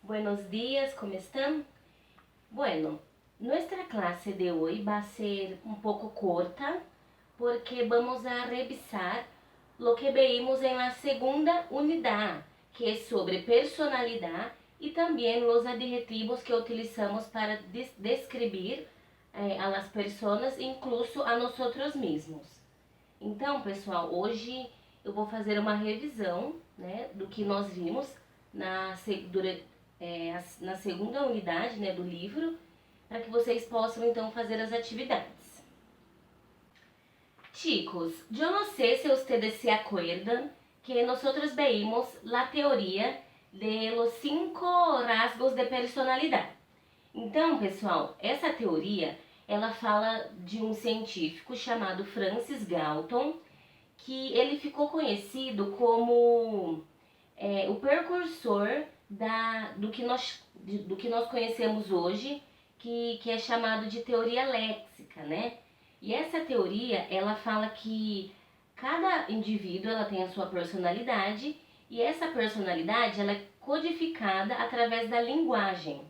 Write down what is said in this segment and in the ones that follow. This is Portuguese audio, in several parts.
Buenos días, ¿cómo están? Bueno, nuestra clase de hoy va a ser un poco corta porque vamos a revisar lo que vimos en la segunda unidad, que es sobre personalidad y también los adjetivos que utilizamos para descrever a las personas, incluso a nosotros mesmos. Então, pessoal, hoje eu vou fazer uma revisão, né, do que nós vimos na segunda unidade, né, do livro, para que vocês possam então fazer as atividades. Chicos, eu não sei se vocês se acuerdan que nós vimos a teoria de los 5 rasgos de personalidade. Então, pessoal, essa teoria ela fala de um científico chamado Francis Galton, que ele ficou conhecido como o precursor do que nós conhecemos hoje, que é chamado de teoria léxica, né? E essa teoria, ela fala que cada indivíduo ela tem a sua personalidade e essa personalidade ela é codificada através da linguagem.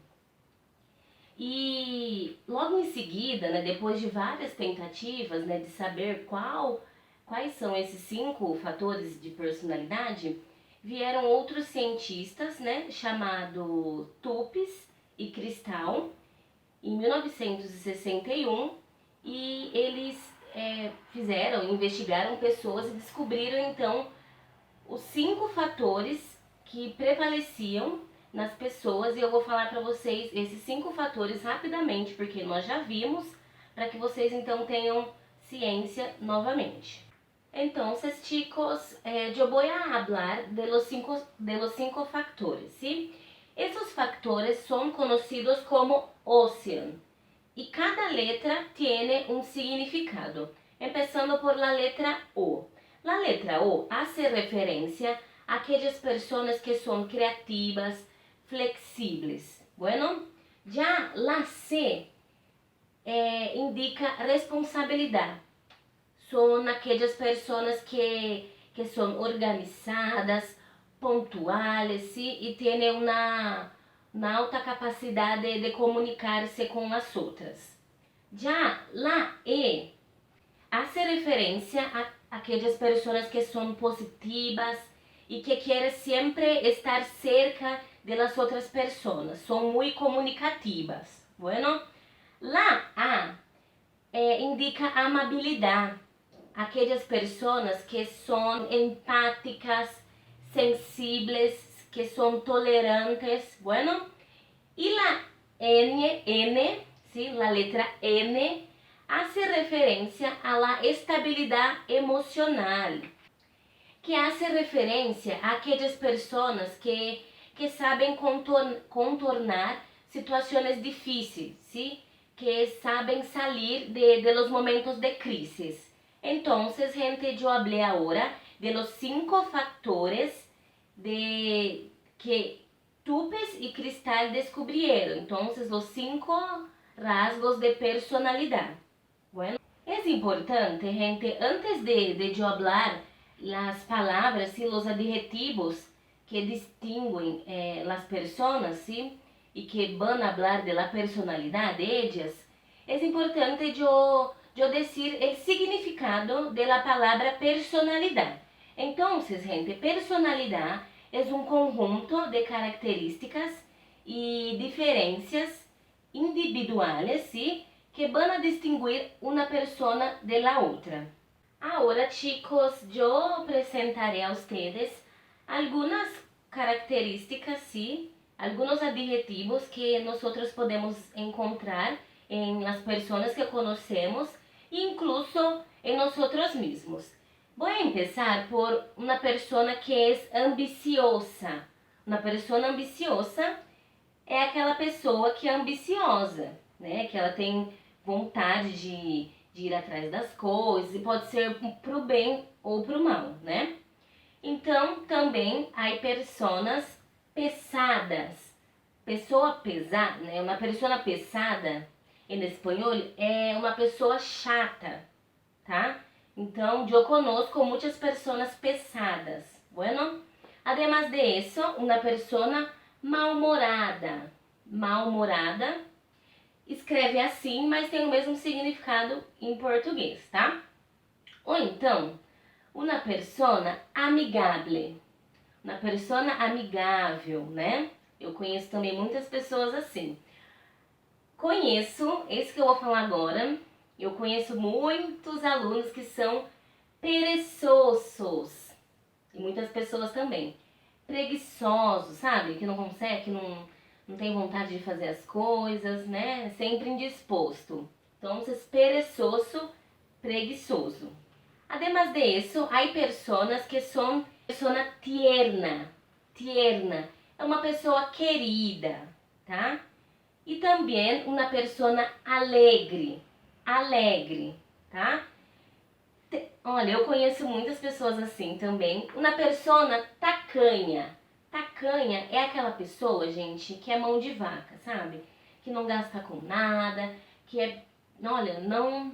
E logo em seguida, né, depois de várias tentativas, né, de saber quais são esses 5 fatores de personalidade, vieram outros cientistas, né, chamados Tupes e Kristall, em 1961, e eles investigaram pessoas e descobriram então os 5 fatores que prevaleciam nas pessoas, e eu vou falar para vocês esses 5 fatores rapidamente, porque nós já vimos, para que vocês então tenham ciência novamente. Entonces, chicos, yo voy a hablar de los cinco factores, ¿sí? Esos factores son conocidos como ocean y cada letra tiene un significado, empezando por la letra O. La letra O hace referencia a aquellas personas que son creativas, flexibles. Bueno, ya la C indica responsabilidad. São aquelas pessoas que são organizadas, pontuais, ¿sí? E têm uma alta capacidade de comunicar-se com as outras. Já a E hace referência a aquelas pessoas que são positivas e que querem sempre estar cerca de las outras pessoas, são muito comunicativas. Bueno, a A indica amabilidade. Aquelas pessoas que são empáticas, sensíveis, que são tolerantes, bueno. E a N, ¿sí? La letra N, hace referência a la estabilidade emocional, que hace referência a aquelas pessoas que sabem contornar situações difíceis, ¿sí? Que sabem sair de los momentos de crisis. Entonces, gente, yo hablé ahora de los 5 factores que Tupes y Kristall descubrieron. Entonces, los 5 rasgos de personalidad. Bueno, es importante, gente, antes de yo hablar las palabras y los adjetivos que distinguen las personas, ¿sí? Y que van a hablar de la personalidad de ellas, es importante yo decir el significado de la palabra personalidad. Entonces, gente, personalidad es un conjunto de características y diferencias individuales, ¿sí? Que van a distinguir una persona de la otra. Ahora, chicos, yo presentaré a ustedes algunas características, ¿sí? Algunos adjetivos que nosotros podemos encontrar en las personas que conocemos, incluso en nosotros mismos. Voy a empezar por una persona que es ambiciosa. Uma pessoa ambiciosa é aquela pessoa que é ambiciosa, né? Que ela tem vontade de ir atrás das coisas, e pode ser pro bem ou pro mal, né? Então, também há pessoas pesadas. Pessoa pesada, né? Uma pessoa pesada, em espanhol, é uma pessoa chata, tá? Então, eu conozco muitas pessoas pesadas. Bueno, además de eso, una persona mal-humorada. Mal-humorada escreve assim, mas tem o mesmo significado em português, tá? Ou então, una persona amigable. Uma persona amigável, né? Eu conheço também muitas pessoas assim. Conheço, esse que eu vou falar agora, eu conheço muitos alunos que são perezosos. E muitas pessoas também. Preguiçosos, sabe? Que não consegue, que não tem vontade de fazer as coisas, né? Sempre indisposto. Então, vocês perezoso, preguiçoso. Además de eso, hay personas que son persona tierna. Tierna é uma pessoa querida, tá? E também uma persona alegre. Alegre, tá? Olha, eu conheço muitas pessoas assim também. Uma persona tacanha. Tacanha é aquela pessoa, gente, que é mão de vaca, sabe? Que não gasta com nada, que é, olha, não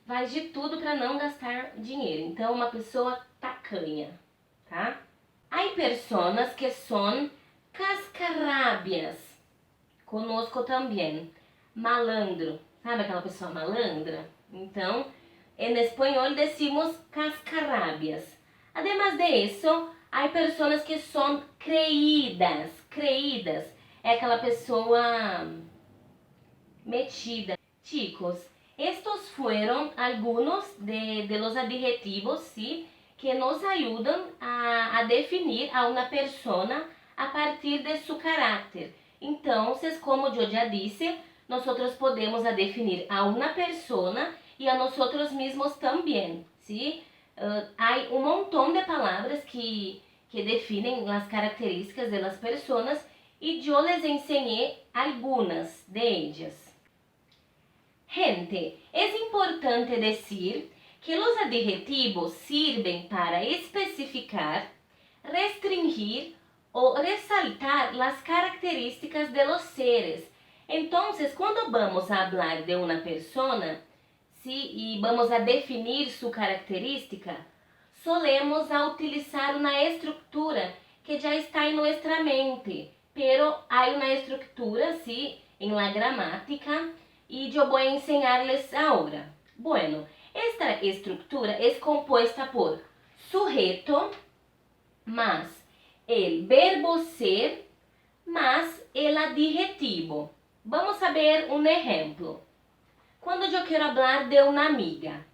faz de tudo para não gastar dinheiro. Então, uma pessoa tacanha, tá? Há personas que são cascarrabias. Conosco também. Malandro. Sabe aquela pessoa malandra? Então, em espanhol decimos cascarrabias. Además de eso, há personas que são creídas. Creídas é aquela pessoa metida. Chicos, estos fueron algunos de los adjetivos, ¿sí?, que nos ayudan a definir a una persona a partir de su carácter. Entonces, como yo ya disse, nosotros podemos a definir a una persona y a nosotros mismos también, ¿sí? Hay un montón de palabras que definen las características de las personas y yo les enseñé algunas de ellas. Gente, es importante decir que los adjetivos sirven para especificar, restringir o resaltar las características de los seres. Entonces, cuando vamos a hablar de una persona, ¿sí?, y vamos a definir su característica, solemos a utilizar una estructura que ya está en nuestra mente, pero hay una estructura, ¿sí?, en la gramática, y yo voy a enseñarles ahora. Bueno, esta estructura es compuesta por sujeto más el verbo ser más el adjetivo. Vamos a ver un ejemplo. Cuando yo quiero hablar de una amiga,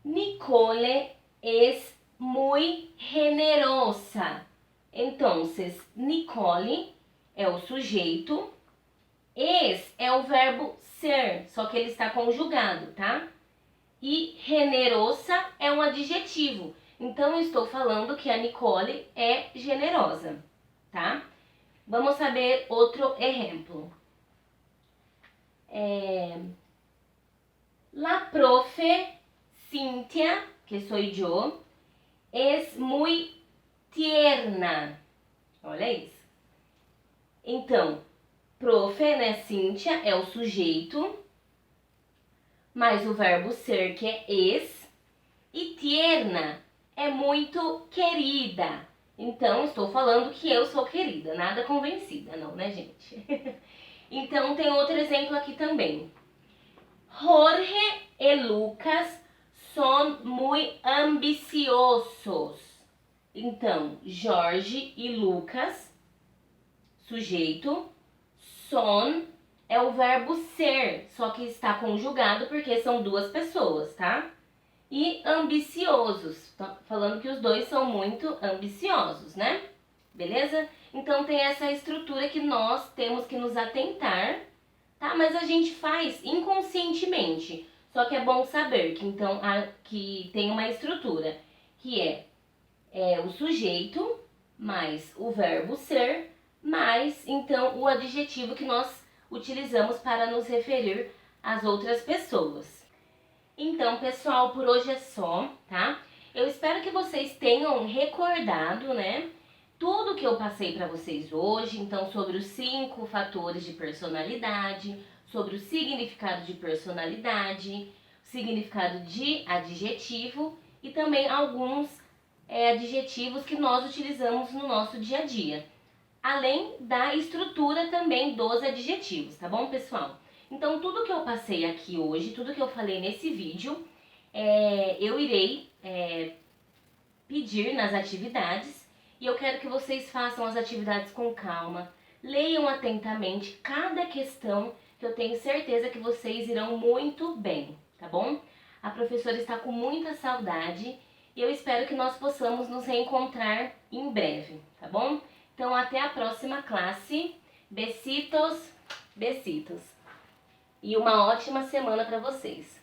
Nicole es muy generosa. Entonces, Nicole é o sujeito, es é o verbo ser, só que ele está conjugado, tá? E generosa é um adjetivo. Então, eu estou falando que a Nicole é generosa, tá? Vamos saber outro exemplo. La profe Cintia, que sou eu, es muy tierna. Olha isso. Então, profe, né, Cíntia, é o sujeito, mais o verbo ser, que é es, e tierna é muito querida. Então, estou falando que eu sou querida, nada convencida, não, né, gente? Então, tem outro exemplo aqui também. Jorge e Lucas são muito ambiciosos. Então, Jorge e Lucas, sujeito, son é o verbo ser, só que está conjugado porque são duas pessoas, tá? E ambiciosos, falando que os dois são muito ambiciosos, né? Beleza? Então tem essa estrutura que nós temos que nos atentar, tá? Mas a gente faz inconscientemente. Só que é bom saber que então que tem uma estrutura que é o sujeito mais o verbo ser mais então o adjetivo que nós utilizamos para nos referir às outras pessoas. Então, pessoal, por hoje é só, tá? Eu espero que vocês tenham recordado, né, tudo que eu passei para vocês hoje, então sobre os 5 fatores de personalidade, sobre o significado de personalidade, significado de adjetivo e também alguns adjetivos que nós utilizamos no nosso dia a dia. Além da estrutura também dos adjetivos, tá bom, pessoal? Então, tudo que eu passei aqui hoje, tudo que eu falei nesse vídeo, eu irei pedir nas atividades e eu quero que vocês façam as atividades com calma, leiam atentamente cada questão que eu tenho certeza que vocês irão muito bem, tá bom? A professora está com muita saudade e eu espero que nós possamos nos reencontrar em breve, tá bom? Então, até a próxima classe. Besitos, besitos. E uma ótima semana para vocês.